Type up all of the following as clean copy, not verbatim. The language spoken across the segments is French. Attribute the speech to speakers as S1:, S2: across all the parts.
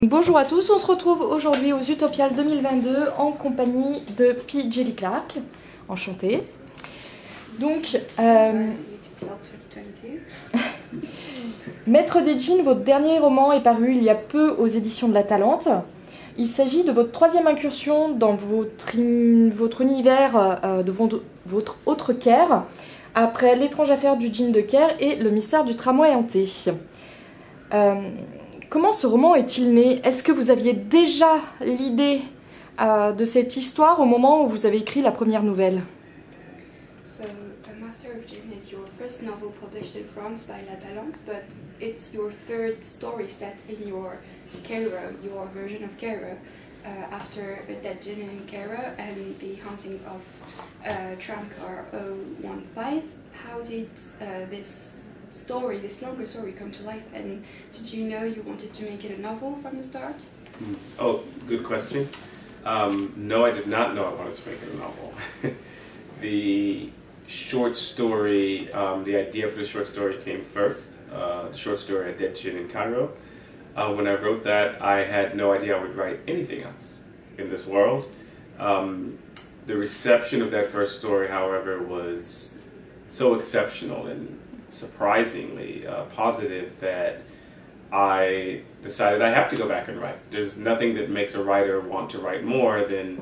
S1: Bonjour à tous, on se retrouve aujourd'hui aux Utopiales 2022 en compagnie de P. Jelly Clark. Enchantée. Donc, Maître des Djinns, votre dernier roman est paru il y a peu aux éditions de La Talente. Il s'agit de votre troisième incursion dans votre univers, de votre autre Caire, après L'étrange affaire du djinn de Caire et Le mystère du tramway hanté. Comment ce roman est-il né? Est-ce que vous aviez déjà l'idée de cette histoire au moment où vous avez écrit la première nouvelle?
S2: So, The Master of Djinn is your first novel published in France by La Talente, but it's your third story set in your Cairo, your version of Cairo, after A Dead Djinn in Cairo and The Haunting of Tramcar 015. How did this longer story come to life, and did you know you wanted to make it a novel from the start?
S3: Oh, good question. No, I did not know I wanted to make it a novel. The short story, the idea for the short story came first. The short story A Dead Djinn in Cairo. When I wrote that, I had no idea I would write anything else in this world. The reception of that first story, however, was so exceptional and surprisingly positive that I decided I have to go back and write. There's nothing that makes a writer want to write more than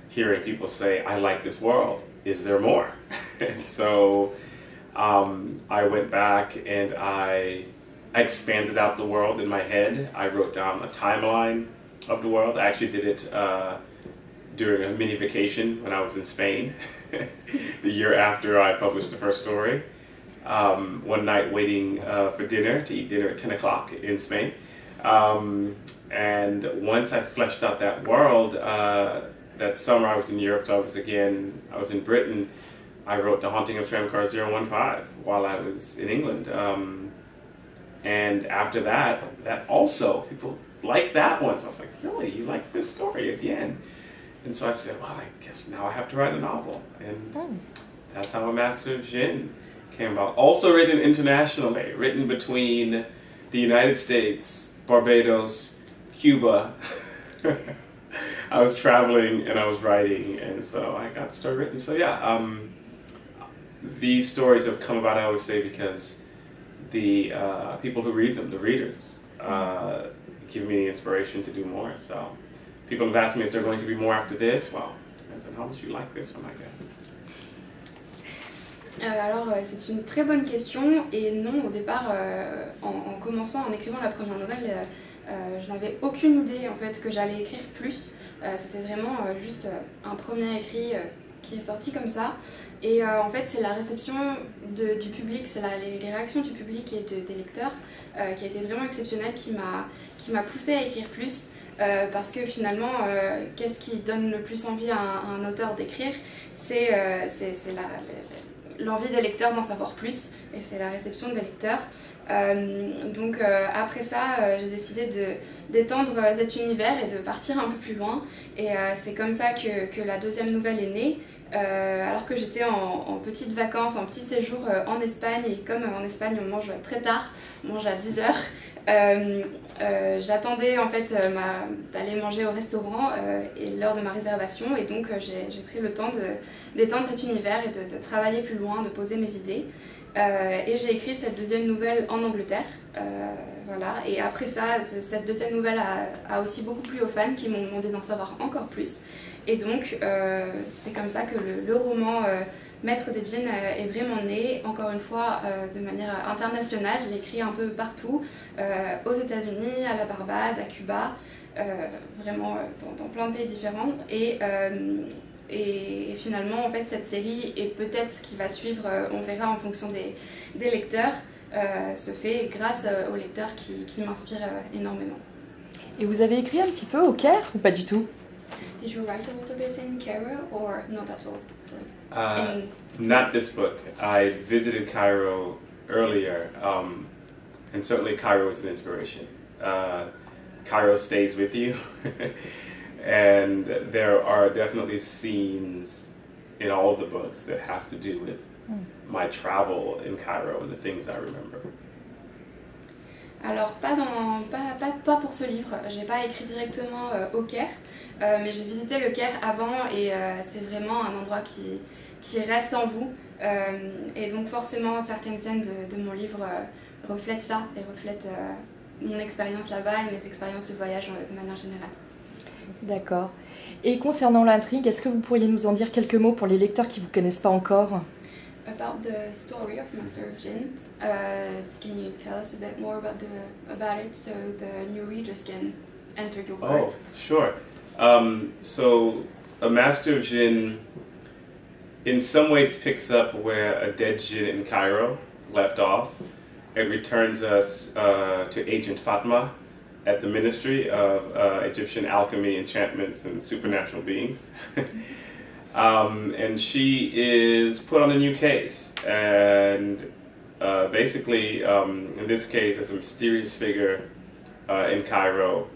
S3: hearing people say, I like this world. Is there more? And so I went back and I expanded out the world in my head. I wrote down a timeline of the world. I actually did it during a mini vacation when I was in Spain, the year after I published the first story. One night waiting for dinner, to eat dinner at 10 o'clock in Spain. And once I fleshed out that world, that summer I was in Europe, so I was in Britain. I wrote The Haunting of Tramcar 015 while I was in England. And after that also, people liked that one. So I was like, really, you like this story again? And so I said, well, I guess now I have to write a novel. And that's how A Master of Djinn came about. Also written internationally, written between the United States, Barbados, Cuba. I was traveling and I was writing, and so I got the story written. So yeah, these stories have come about, I always say, because the people who read them, the readers, give me the inspiration to do more. So people have asked me, is there going to be more after this? Well, depends on how much you like this one, I guess.
S2: Alors c'est une très bonne question, et non, au départ, en commençant, en écrivant la première nouvelle, je n'avais aucune idée en fait que j'allais écrire plus. C'était vraiment juste un premier écrit qui est sorti comme ça, et en fait c'est la réception du public, c'est les réactions du public et des lecteurs qui a été vraiment exceptionnelle, qui m'a poussée à écrire plus. Parce que finalement, qu'est-ce qui donne le plus envie à un auteur d'écrire? C'est l'envie des lecteurs d'en savoir plus, et c'est la réception des lecteurs. Donc après ça, j'ai décidé d'étendre cet univers et de partir un peu plus loin, et c'est comme ça que la deuxième nouvelle est née. Alors que j'étais en petites vacances, en petit séjour en Espagne, et comme en Espagne on mange très tard, on mange à 10h, j'attendais en fait d'aller manger au restaurant et lors de ma réservation, et donc j'ai pris le temps d'étendre cet univers et de travailler plus loin, de poser mes idées. Et j'ai écrit cette deuxième nouvelle en Angleterre, voilà. Et après ça, cette deuxième nouvelle a aussi beaucoup plu aux fans qui m'ont demandé d'en savoir encore plus. Et donc c'est comme ça que le roman Maître des Djinns est vraiment né, encore une fois de manière internationale. Je l'ai écrit un peu partout, aux États-Unis, à la Barbade, à Cuba, vraiment dans plein de pays différents. Et finalement, en fait, cette série, et peut-être ce qui va suivre, on verra en fonction des lecteurs, se fait grâce aux lecteurs qui m'inspirent énormément.
S1: Et vous avez écrit un petit peu au Caire ou pas du tout?
S2: Did you write a little bit in Cairo or not at all?
S3: Not this book. I visited Cairo earlier, and certainly Cairo is an inspiration. Cairo stays with you. And there are definitely scenes in all of the books that have to do with my travel in Cairo and the things I remember.
S2: Alors pas pour ce livre, j'ai pas écrit directement au Caire, mais j'ai visité le Caire avant et c'est vraiment un endroit qui reste en vous. Et donc forcément certaines scènes de mon livre reflètent ça et reflètent mon expérience là-bas et mes expériences de voyage de manière générale.
S1: D'accord. Et concernant l'intrigue, est-ce que vous pourriez nous en dire quelques mots pour les lecteurs qui ne vous connaissent pas encore?
S2: About the story of Master of Jinn, can you tell us a bit more about it so the new readers can enter your world?
S3: Oh, sure. So, A Master of Jinn, in some ways, picks up where a dead Jinn in Cairo left off. It returns us to Agent Fatma at the Ministry of Egyptian Alchemy, Enchantments, and Supernatural Beings. And she is put on a new case, and basically, in this case, there's a mysterious figure in Cairo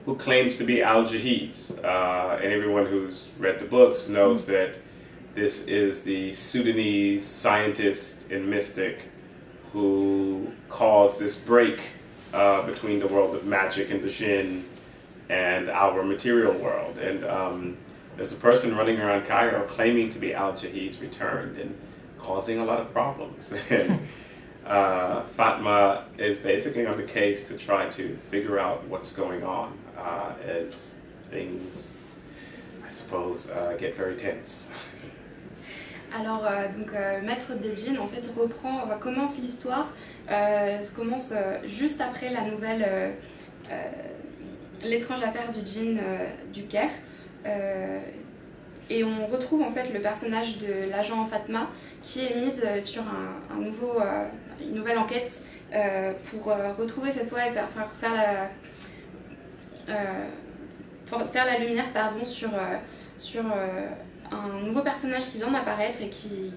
S3: who claims to be Al-Jahiz, and everyone who's read the books knows that this is the Sudanese scientist and mystic who caused this break between the world of magic and the jinn and our material world. And there's a person running around Cairo claiming to be Al-Jahiz returned and causing a lot of problems. And Fatma is basically on the case to try to figure out what's going on as things, I suppose, get very tense.
S2: Alors, Maître des Djinns, en fait, commence l'histoire, commence juste après la nouvelle L'étrange affaire du djinn du Caire. Et on retrouve en fait le personnage de l'agent Fatma qui est mise sur une nouvelle enquête pour retrouver cette fois et faire la lumière sur un nouveau personnage qui vient d'apparaître et qui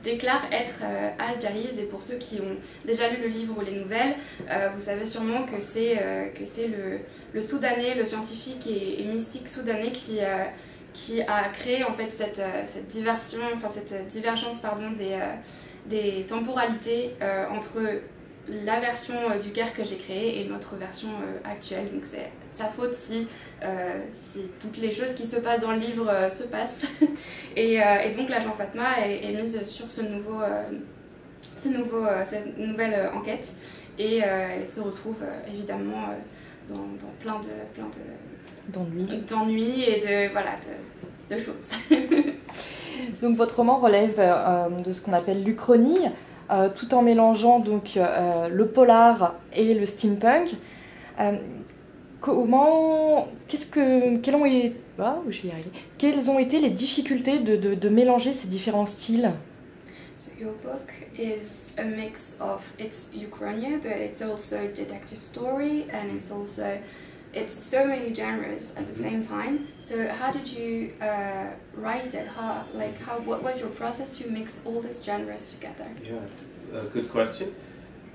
S2: déclare être Al-Jahiz. Et pour ceux qui ont déjà lu le livre ou les nouvelles, vous savez sûrement que c'est le Soudanais, le scientifique et mystique soudanais qui a créé en fait cette divergence des temporalités entre la version du Caire que j'ai créée et notre version actuelle. Donc c'est sa faute si toutes les choses qui se passent dans le livre se passent. Et donc l'agent Fatma est mise sur cette nouvelle enquête et elle se retrouve évidemment dans plein d'ennuis et de choses.
S1: Donc votre roman relève de ce qu'on appelle l'Uchronie, tout en mélangeant donc le polar et le steampunk. Quelles ont été les difficultés de mélanger ces différents styles?
S2: So your book is a mix of, it's Uchronia, but it's also detective story and it's so many genres at the same time. So how did you write it? What was your process to mix all these genres together?
S3: Yeah, good question.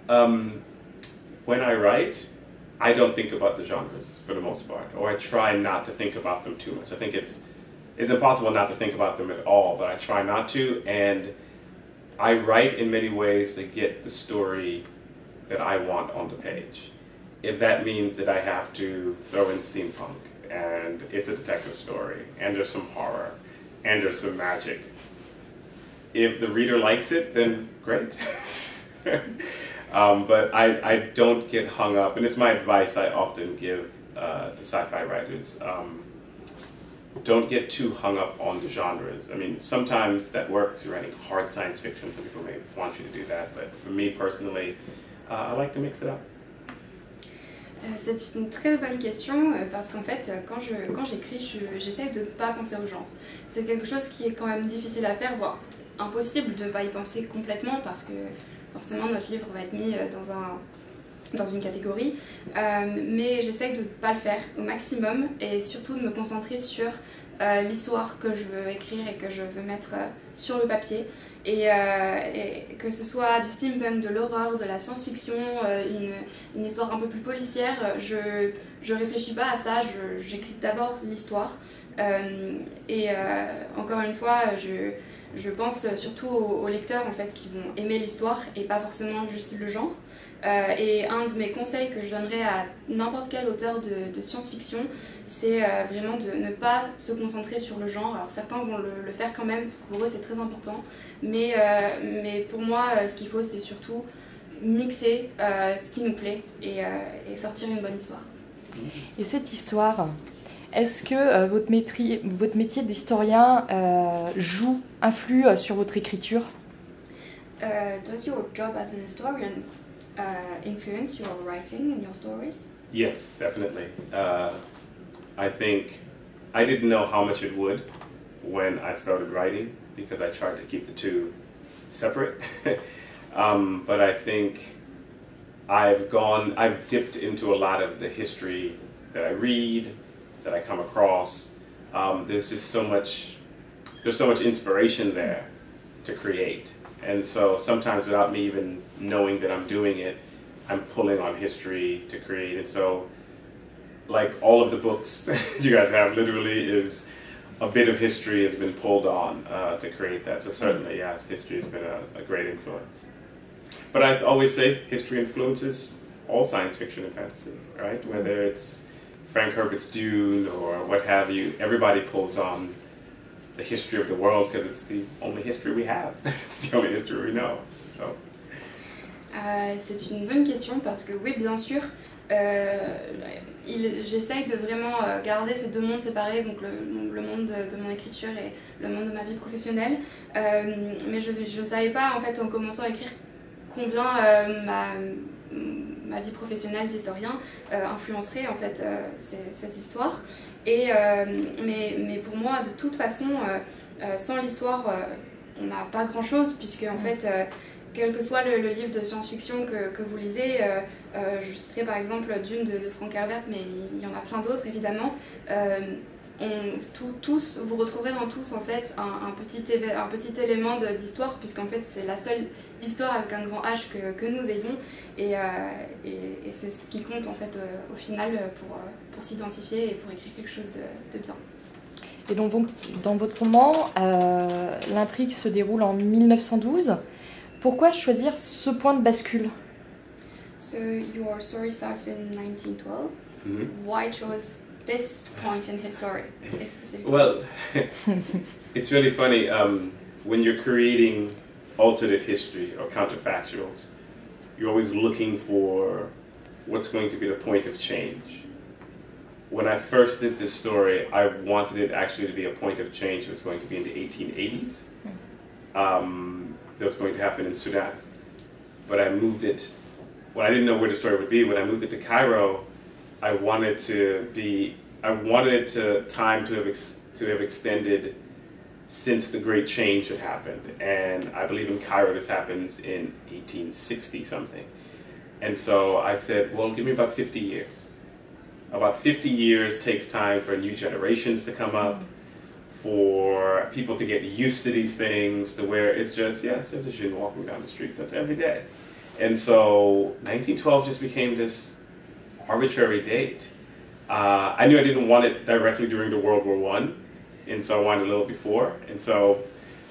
S3: When I write, I don't think about the genres for the most part, or I try not to think about them too much. I think it's impossible not to think about them at all, but I try not to, and I write in many ways to get the story that I want on the page. If that means that I have to throw in steampunk, and it's a detective story, and there's some horror, and there's some magic, if the reader likes it, then great. But I don't get hung up, and it's my advice I often give to sci-fi writers. Don't get too hung up on the genres. I mean, sometimes that works. You're writing hard science fiction, some people may want you to do that, but for me personally, I like to mix it up.
S2: C'est une très bonne question parce qu'en fait, quand j'écris, j'essaie de ne pas penser au genre. C'est quelque chose qui est quand même difficile à faire, voire impossible de ne pas y penser complètement parce que forcément notre livre va être mis dans une catégorie. Mais j'essaie de ne pas le faire au maximum et surtout de me concentrer sur l'histoire que je veux écrire et que je veux mettre sur le papier. Et que ce soit du steampunk, de l'horreur, de la science-fiction, une histoire un peu plus policière, je réfléchis pas à ça, j'écris d'abord l'histoire. Et encore une fois, je pense surtout aux lecteurs en fait, qui vont aimer l'histoire et pas forcément juste le genre. Et un de mes conseils que je donnerais à n'importe quel auteur de science-fiction, c'est vraiment de ne pas se concentrer sur le genre. Alors certains vont le faire quand même, parce que pour eux c'est très important, mais pour moi ce qu'il faut c'est surtout mixer ce qui nous plaît et sortir une bonne histoire.
S1: Et cette histoire, est-ce que votre métier d'historien influe sur votre écriture?
S2: Does your job as an historian influence your writing and your stories?
S3: Yes, definitely. I think I didn't know how much it would when I started writing because I tried to keep the two separate. But I think I've dipped into a lot of the history that I read, that I come across. There's so much inspiration there to create. And so sometimes without me even knowing that I'm doing it, I'm pulling on history to create. And so like all of the books you guys have literally is a bit of history has been pulled on to create that. So certainly, yes, history has been a great influence. But I always say history influences all science fiction and fantasy, right? Whether it's Frank Herbert's Dune or what have you, everybody pulls on the history of the world because it's the only history we have. It's the only history we know. So.
S2: C'est une bonne question parce que oui, bien sûr, j'essaye de vraiment garder ces deux mondes séparés, donc le monde de mon écriture et le monde de ma vie professionnelle. Mais je ne savais pas en fait en commençant à écrire combien ma vie professionnelle d'historien influencerait en fait cette histoire. Mais pour moi, de toute façon, sans l'histoire, on n'a pas grand-chose, puisque en fait, quel que soit le livre de science-fiction que vous lisez, je citerai par exemple Dune de Frank Herbert, mais il y en a plein d'autres évidemment. Vous retrouverez dans tous en fait un petit élément d'histoire, puisqu'en fait c'est la seule histoire avec un grand H que nous ayons, et c'est ce qui compte en fait au final pour s'identifier et pour écrire quelque chose de bien.
S1: Et donc dans votre roman, l'intrigue se déroule en 1912. Pourquoi choisir ce point de bascule?
S2: So your story starts in 1912.
S3: Mm-hmm.
S2: Why chose this point in history specifically?
S3: Well, it's really funny when you're creating alternate history or counterfactuals, you're always looking for what's going to be the point of change. When I first did this story, I wanted it actually to be a point of change that was going to be in the 1880s. That was going to happen in Sudan. But I moved it, well, I didn't know where the story would be. When I moved it to Cairo, I wanted time to have extended since the Great Change had happened. And I believe in Cairo this happens in 1860 something. And so I said, well, give me about 50 years. About 50 years takes time for new generations to come up, for people to get used to these things, to where it's just, yes, there's a Jin walking down the street, that's every day. And so 1912 just became this arbitrary date. I knew I didn't want it directly during the World War I, and so I wanted a little before. And so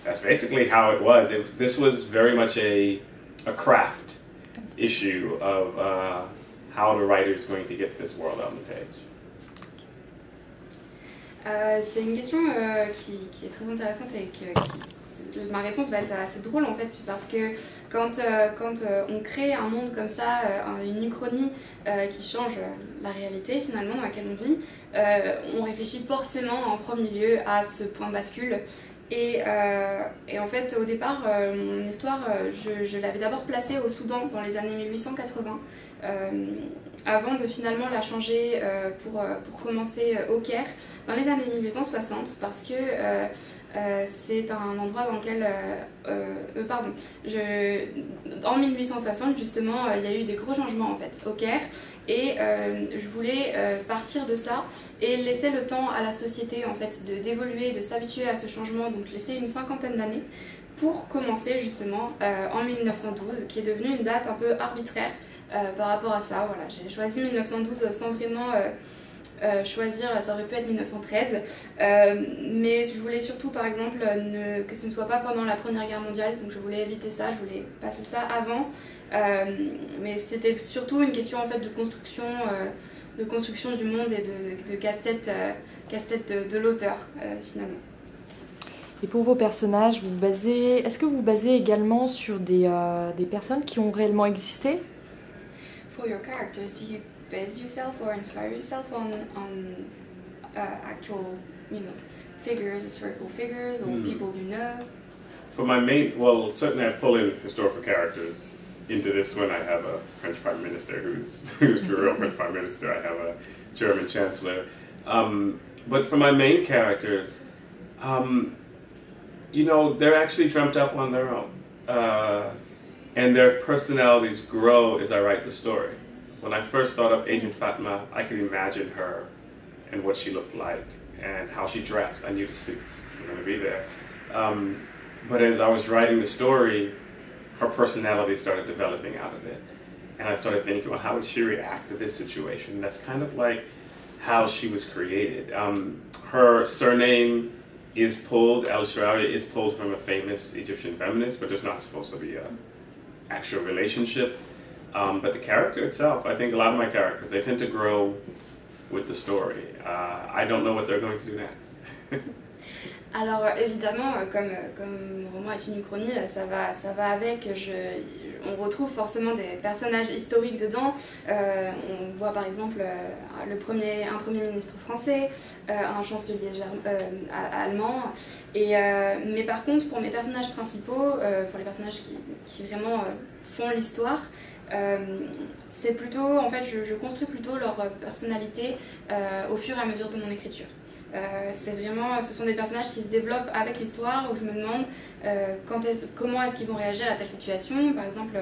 S3: that's basically how it was. This was very much a craft issue of how the writer is going to get this world on the page.
S2: C'est une question qui est très intéressante et ma réponse va être assez drôle en fait, parce que quand on crée un monde comme ça, une uchronie qui change la réalité finalement dans laquelle on vit, on réfléchit forcément en premier lieu à ce point de bascule. Et en fait, au départ, mon histoire, je l'avais d'abord placée au Soudan dans les années 1880, avant de finalement la changer pour commencer au Caire dans les années 1860, parce que c'est un endroit dans lequel... en 1860, justement, il y a eu des gros changements en fait, au Caire, et je voulais partir de ça et laisser le temps à la société en fait d'évoluer, de s'habituer à ce changement, donc laisser une cinquantaine d'années pour commencer justement en 1912, qui est devenue une date un peu arbitraire par rapport à ça. Voilà, j'ai choisi 1912 sans vraiment choisir, ça aurait pu être 1913, mais je voulais surtout par exemple que ce ne soit pas pendant la Première Guerre mondiale, donc je voulais éviter ça, je voulais passer ça avant, Mais c'était surtout une question en fait de construction du monde et de casse-tête de l'auteur finalement.
S1: Et pour vos personnages, est-ce que vous vous basez également sur des personnes qui ont réellement existé?
S2: For your characters, do you base yourself or inspire yourself on actual, figures, historical figures, or people you know?
S3: For my main, well, certainly I pull in historical characters into this one. I have a French Prime Minister who's a real French Prime Minister. I have a German Chancellor. But for my main characters, they're actually dreamt up on their own. And their personalities grow as I write the story. When I first thought of Agent Fatma, I could imagine her and what she looked like and how she dressed. I knew the suits were going to be there. But as I was writing the story, her personality started developing out of it. And I started thinking, well, how would she react to this situation? And that's kind of like how she was created. Her surname is pulled, Al-Sharawi is pulled from a famous Egyptian feminist, but there's not supposed to be an actual relationship. But the character itself, I think a lot of my characters, they tend to grow with the story. I don't know what they're going to do next.
S2: Alors évidemment, comme mon roman est une uchronie, ça va avec. On retrouve forcément des personnages historiques dedans. On voit par exemple un premier ministre français, un chancelier allemand. Mais par contre, pour mes personnages principaux, pour les personnages qui vraiment font l'histoire, c'est plutôt, en fait, je construis plutôt leur personnalité au fur et à mesure de mon écriture. Ce sont des personnages qui se développent avec l'histoire, où je me demande comment est-ce qu'ils vont réagir à telle situation. Par exemple,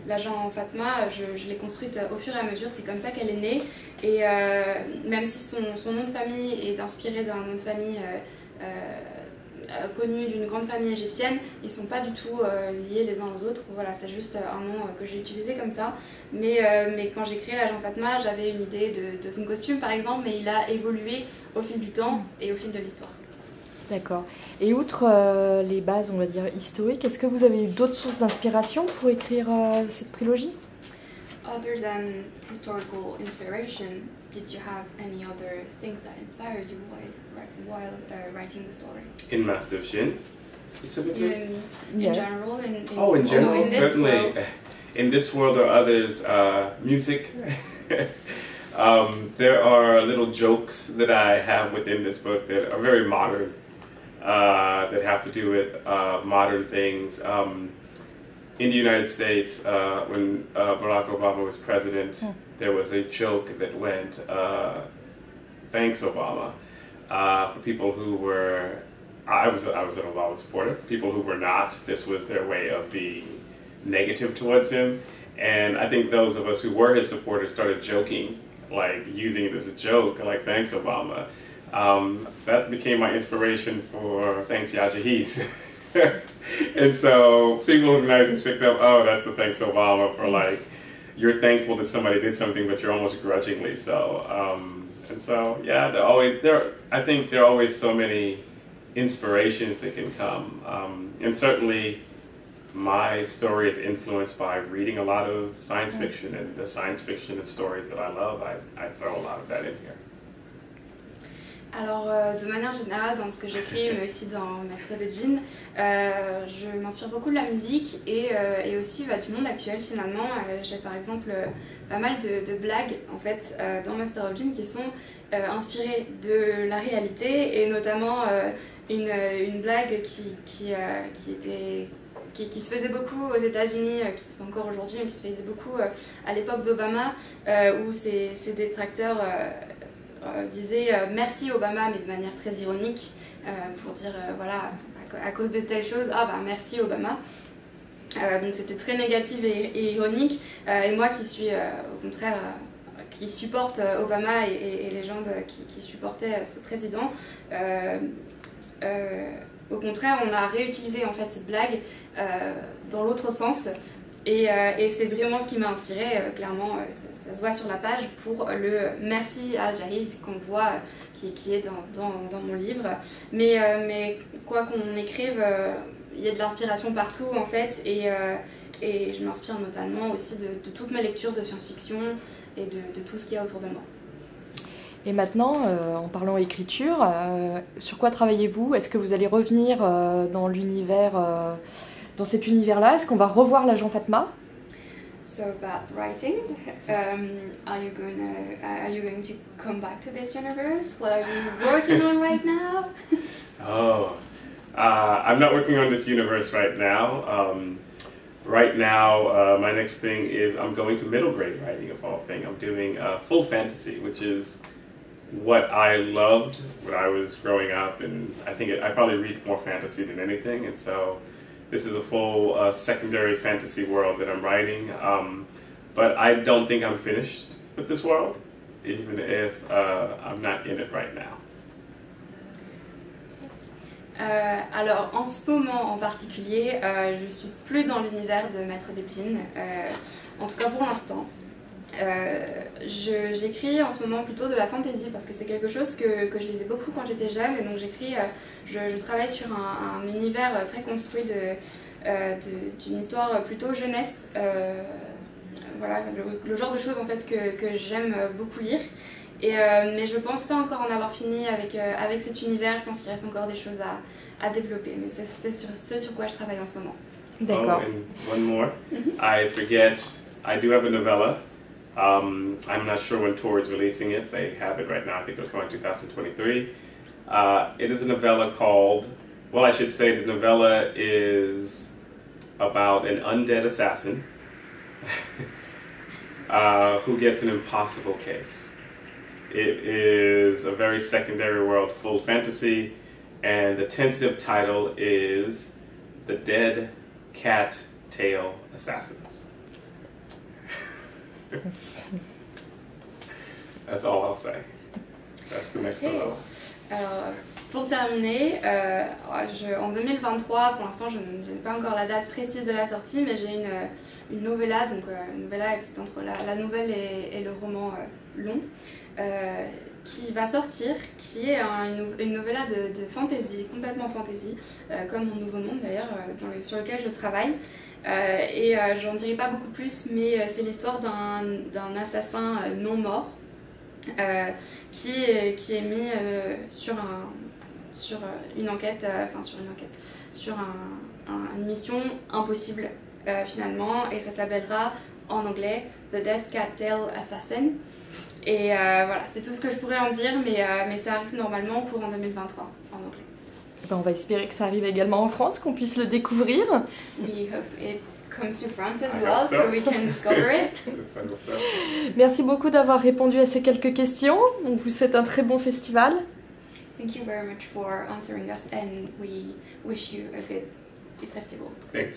S2: l'agent Fatma, je l'ai construite au fur et à mesure, c'est comme ça qu'elle est née. Et même si son nom de famille est inspiré d'un nom de famille connu d'une grande famille égyptienne, ils ne sont pas du tout liés les uns aux autres. Voilà, c'est juste un nom que j'ai utilisé comme ça. Mais quand j'ai créé l'agent Fatma, j'avais une idée de son costume par exemple, mais il a évolué au fil du temps et au fil de l'histoire.
S1: D'accord. Et outre les bases, on va dire, historiques, est-ce que vous avez eu d'autres sources d'inspiration pour écrire cette trilogie?
S2: Other than historical inspiration, did you have any other things that inspired you while writing the story?
S3: In Master of Shin, specifically?
S2: In general? In
S3: general,
S2: in
S3: certainly.
S2: World?
S3: In this world or others, music. There are little jokes that I have within this book that are very modern, that have to do with modern things. In the United States, when Barack Obama was president, there was a joke that went, "Thanks, Obama," for people who were. I was an Obama supporter. People who were not, this was their way of being negative towards him. And I think those of us who were his supporters started joking, like using it as a joke, like "Thanks, Obama." That became my inspiration for "Thanks, Yajahiz." And so people in the United States picked up, oh, that's the "Thanks, Obama," for like, you're thankful that somebody did something, but you're almost grudgingly so. And so, yeah, I think there are always so many inspirations that can come. And certainly, my story is influenced by reading a lot of science fiction, and the science fiction and stories that I love, I throw a lot of that in here.
S2: Alors, de manière générale, dans ce que j'écris, mais aussi dans Maître de Djinn, je m'inspire beaucoup de la musique et aussi du monde actuel finalement. J'ai par exemple pas mal de blagues en fait, dans Master of Djinn qui sont inspirées de la réalité, et notamment une blague qui se faisait beaucoup aux États-Unis, qui se fait encore aujourd'hui, mais qui se faisait beaucoup à l'époque d'Obama, où ses détracteurs disaient merci Obama, mais de manière très ironique, pour dire voilà, à cause de telle chose, ah bah merci Obama. Donc c'était très négatif et ironique, et moi qui suis au contraire qui supporte Obama et les gens qui supportaient ce président, au contraire on a réutilisé en fait cette blague dans l'autre sens. Et c'est vraiment ce qui m'a inspiré, clairement, ça se voit sur la page, pour le merci à Jahiz qu'on voit, qui est dans mon livre. Mais quoi qu'on écrive, il y a de l'inspiration partout en fait, et et je m'inspire notamment aussi de toutes mes lectures de science-fiction et de tout ce qu'il y a autour de moi.
S1: Et maintenant, en parlant écriture, sur quoi travaillez-vous? Est-ce que vous allez revenir dans l'univers, dans cet univers-là? Est-ce qu'on va revoir l'agent Fatma?
S2: So about writing, are you going to come back to this universe? What are you working on right now?
S3: I'm not working on this universe right now. Right now, my next thing is I'm going to middle grade writing, of all things. I'm doing full fantasy, which is what I loved when I was growing up, and I think I probably read more fantasy than anything, and so this is a full secondary fantasy world that I'm writing, but I don't think I'm finished with this world, even if I'm not in it right now.
S2: Alors en ce moment en particulier, je suis plus dans l'univers de Maître d'Épine, en tout cas pour l'instant. J'écris en ce moment plutôt de la fantasy parce que c'est quelque chose que je lisais beaucoup quand j'étais jeune, et donc je travaille sur un univers très construit d'une histoire plutôt jeunesse, voilà, le genre de choses en fait que j'aime beaucoup lire. Mais je pense pas encore en avoir fini avec cet univers. Je pense qu'il reste encore des choses à développer, mais c'est ce sur quoi je travaille en ce moment.
S1: D'accord.
S3: Oh, and one more. I forget, I do have a novella. I'm not sure when Tor is releasing it. They have it right now. I think it'll come out in 2023. It is a novella called, well, I should say the novella is about an undead assassin who gets an impossible case. It is a very secondary world, full fantasy, and the tentative title is The Dead Cat Tail Assassins. That's all I'll say. That's the next novella.
S2: Alors, pour terminer, en 2023, pour l'instant je n'ai pas encore la date précise de la sortie, mais j'ai une novella, donc une novella c'est entre la nouvelle et le roman long, qui va sortir, qui est une novella de fantasy, complètement fantasy, comme Mon Nouveau Monde d'ailleurs, sur lequel je travaille. J'en dirai pas beaucoup plus, mais c'est l'histoire d'un assassin non mort qui est mis sur une enquête, sur une mission impossible finalement, et ça s'appellera en anglais The Dead Cat Tail Assassin. Et voilà, c'est tout ce que je pourrais en dire, mais ça arrive normalement courant 2023 en anglais.
S1: Ben, on va espérer que ça arrive également en France, qu'on puisse le découvrir.
S2: We hope it comes to France as well, so we can discover it.
S1: Merci beaucoup d'avoir répondu à ces quelques questions. On vous souhaite un très bon festival.
S2: Thank you very much for answering us, and we wish you a good festival.
S3: Thank you.